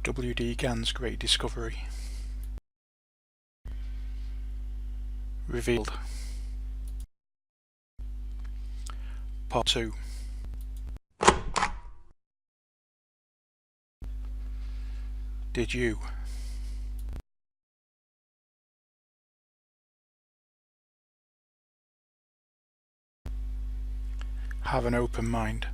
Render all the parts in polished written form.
W.D. Ganns' great discovery. Revealed. Part 2. Did you? Have an open mind.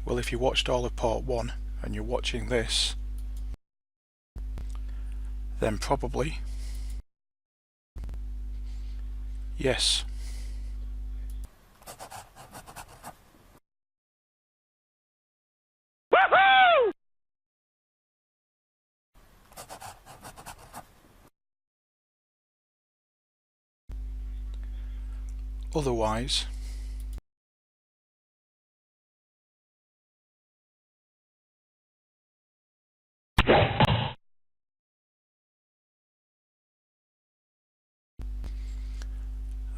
Well, if you watched all of part 1 and you're watching this, then probably yes. Woohoo! Otherwise,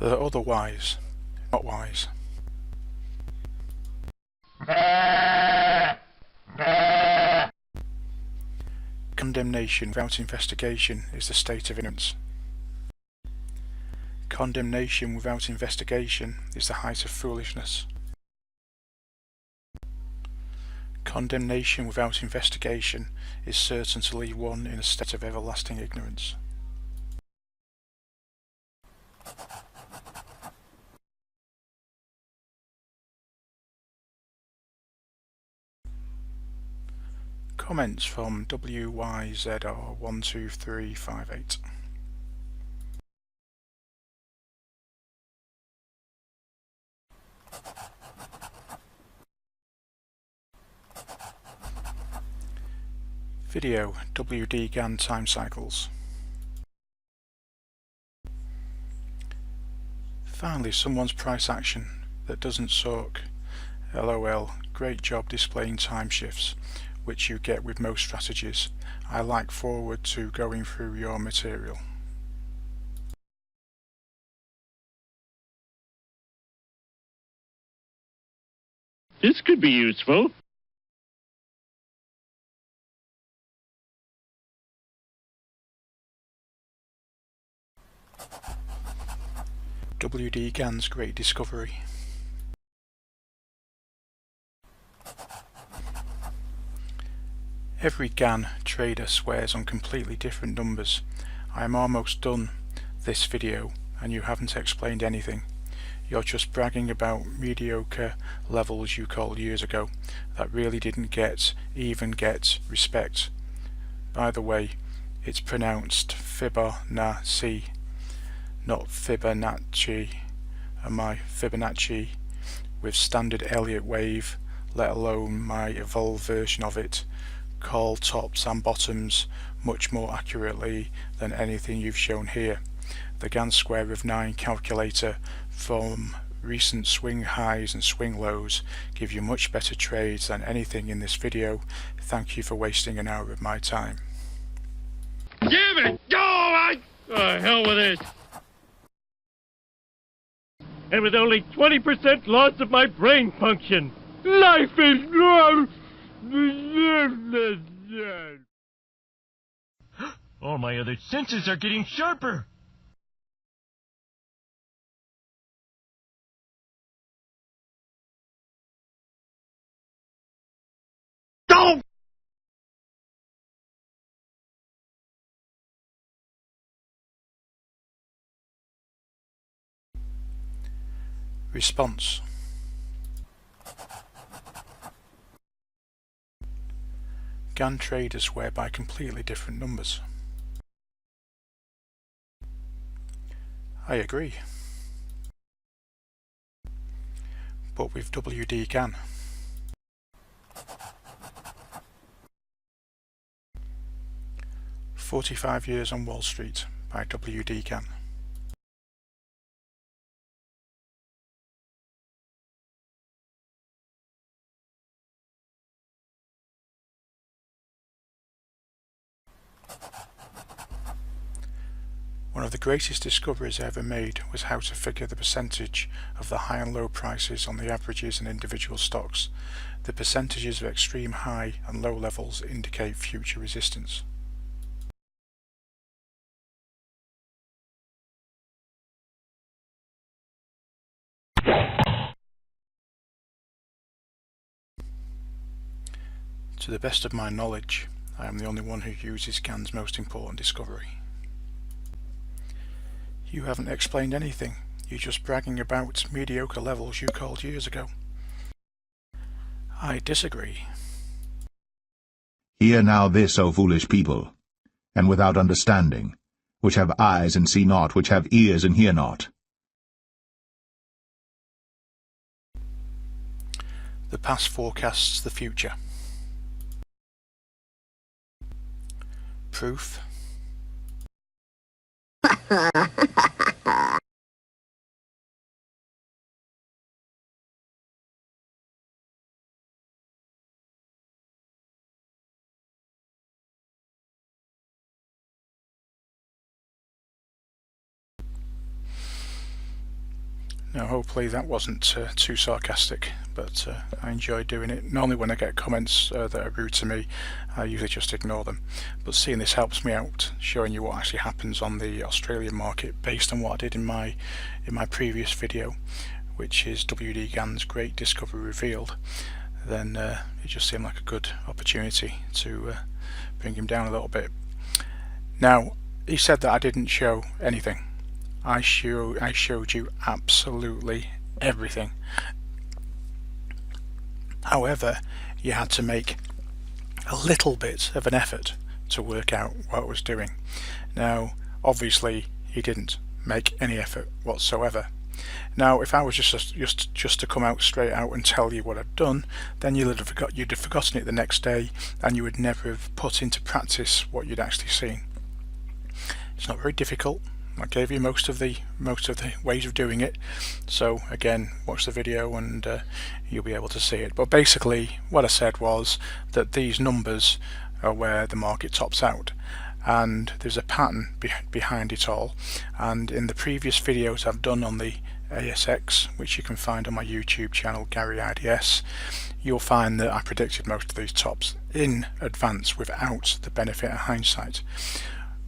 the otherwise, not wise. Condemnation without investigation is the state of ignorance. Condemnation without investigation is the height of foolishness. Condemnation without investigation is certain to leave one in a state of everlasting ignorance. Comments from WYZR12358. Video WD Gann time cycles. Finally, someone's price action that doesn't suck. LOL, great job displaying time shifts, which you get with most strategies. I look forward to going through your material. This could be useful. W.D. Ganns' great discovery. Every Gann trader swears on completely different numbers. I am almost done this video and you haven't explained anything. You're just bragging about mediocre levels you called years ago that really didn't even get respect. By the way, it's pronounced Fibonacci, not Fibonacci, and my Fibonacci with standard Elliott wave, let alone my evolved version of it, call tops and bottoms much more accurately than anything you've shown here. The Gann square of 9 calculator from recent swing highs and swing lows give you much better trades than anything in this video. Thank you for wasting an hour of my time. Give it! Go! Hell with it! And with only 20% loss of my brain function. Life is good! All my other senses are getting sharper! Don't! Response. Gann traders swear by completely different numbers. I agree. But with W.D. Gann. "45 Years on Wall Street" by W.D. Gann. One of the greatest discoveries I ever made was how to figure the percentage of the high and low prices on the averages in individual stocks. The percentages of extreme high and low levels indicate future resistance. To the best of my knowledge, I am the only one who uses Ganns' most important discovery. You haven't explained anything. You're just bragging about mediocre levels you called years ago. I disagree. Hear now this, O foolish people, and without understanding, which have eyes and see not, which have ears and hear not. The past forecasts the future. Proof. Now hopefully that wasn't too sarcastic, but I enjoy doing it. Normally when I get comments that are rude to me, I usually just ignore them, but seeing this helps me out, showing you what actually happens on the Australian market based on what I did in my previous video, which is WD Ganns' Great Discovery Revealed. Then it just seemed like a good opportunity to bring him down a little bit. Now he said that I didn't show anything. I showed you absolutely everything. However, you had to make a little bit of an effort to work out what I was doing. Now, obviously, he didn't make any effort whatsoever. Now, if I was just to come out straight out and tell you what I'd done, then you'd have forgotten it the next day, and you would never have put into practice what you'd actually seen. It's not very difficult. I gave you most of the ways of doing it, so again, watch the video and you'll be able to see it. But basically what I said was that these numbers are where the market tops out, and there's a pattern behind it all. And in the previous videos I've done on the ASX, which you can find on my YouTube channel, Gary IDS, you'll find that I predicted most of these tops in advance without the benefit of hindsight.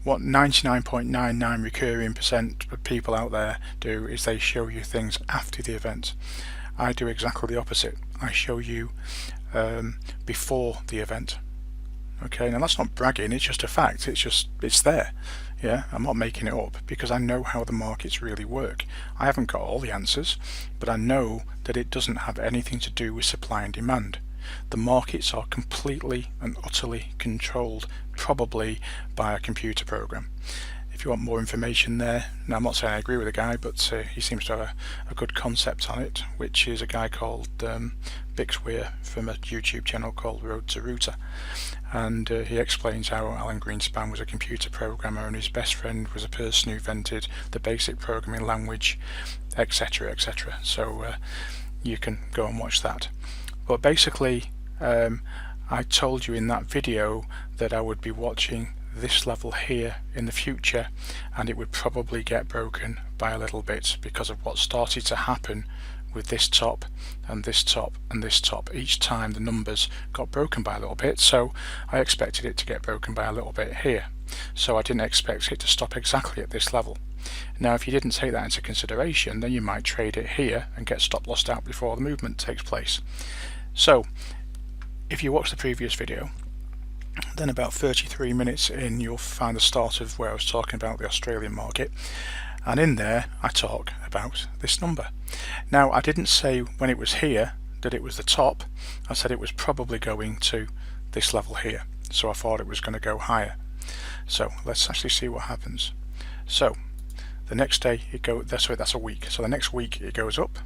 What 99.99 recurring % of people out there do is they show you things after the event. I do exactly the opposite. I show you before the event. Okay, now that's not bragging, it's just a fact. It's there. Yeah, I'm not making it up because I know how the markets really work. I haven't got all the answers, but I know that it doesn't have anything to do with supply and demand. The markets are completely and utterly controlled, probably by a computer program. If you want more information there, now I'm not saying I agree with the guy, but he seems to have a good concept on it, which is a guy called Bixweir from a YouTube channel called Road to Router, and he explains how Alan Greenspan was a computer programmer and his best friend was a person who invented the basic programming language, etc, etc. So you can go and watch that. But basically I told you in that video that I would be watching this level here in the future, and it would probably get broken by a little bit because of what started to happen with this top and this top and this top. Each time the numbers got broken by a little bit, so I expected it to get broken by a little bit here. So I didn't expect it to stop exactly at this level. Now if you didn't take that into consideration, then you might trade it here and get stop lossed out before the movement takes place. So if you watch the previous video, then about 33 minutes in you'll find the start of where I was talking about the Australian market, and in there I talk about this number. Now I didn't say when it was here that it was the top. I said it was probably going to this level here, so I thought it was going to go higher. So let's actually see what happens. So the next day it goes, that's a week, so the next week it goes up,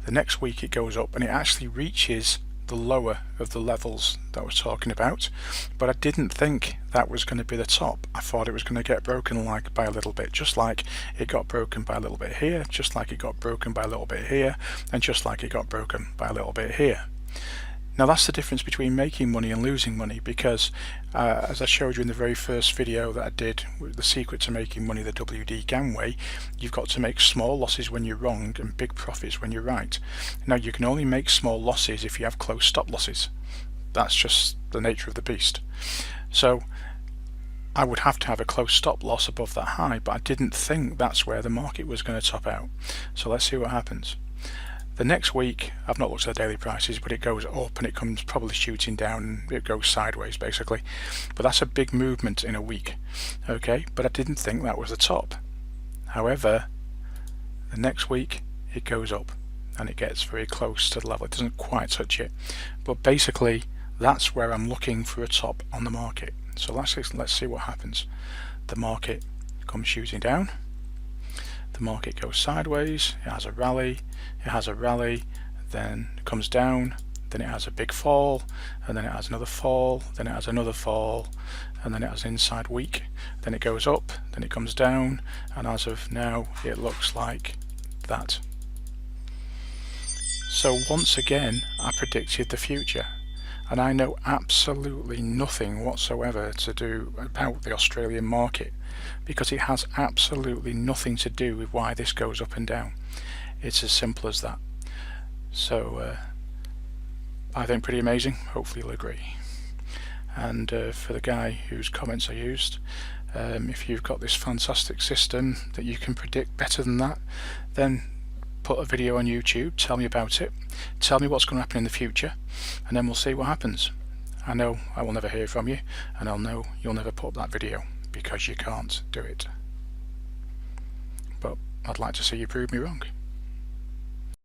the next week it goes up, and it actually reaches the lower of the levels that I was talking about, but I didn't think that was going to be the top. I thought it was going to get broken like by a little bit, just like it got broken by a little bit here, just like it got broken by a little bit here, and just like it got broken by a little bit here. Now that's the difference between making money and losing money, because as I showed you in the very first video that I did, the secret to making money the WD Gann way, you've got to make small losses when you're wrong and big profits when you're right. Now you can only make small losses if you have close stop losses. That's just the nature of the beast. So I would have to have a close stop loss above that high, but I didn't think that's where the market was going to top out. So let's see what happens. The next week, I've not looked at the daily prices, but it goes up and it comes probably shooting down and it goes sideways basically. But that's a big movement in a week. Okay, but I didn't think that was the top. However, the next week it goes up and it gets very close to the level. It doesn't quite touch it, but basically that's where I'm looking for a top on the market. So let's see what happens. The market comes shooting down. The market goes sideways, it has a rally, then it comes down, then it has a big fall, and then it has another fall, then it has another fall, and then it has an inside week, then it goes up, then it comes down, and as of now it looks like that. So once again I predicted the future, and I know absolutely nothing whatsoever to do about the Australian market, because it has absolutely nothing to do with why this goes up and down. It's as simple as that. So I think pretty amazing. Hopefully you'll agree. And for the guy whose comments I used, if you've got this fantastic system that you can predict better than that, then put a video on YouTube, tell me about it, tell me what's going to happen in the future, and then we'll see what happens. I know I will never hear from you, and I'll know you'll never put up that video because you can't do it. But I'd like to see you prove me wrong.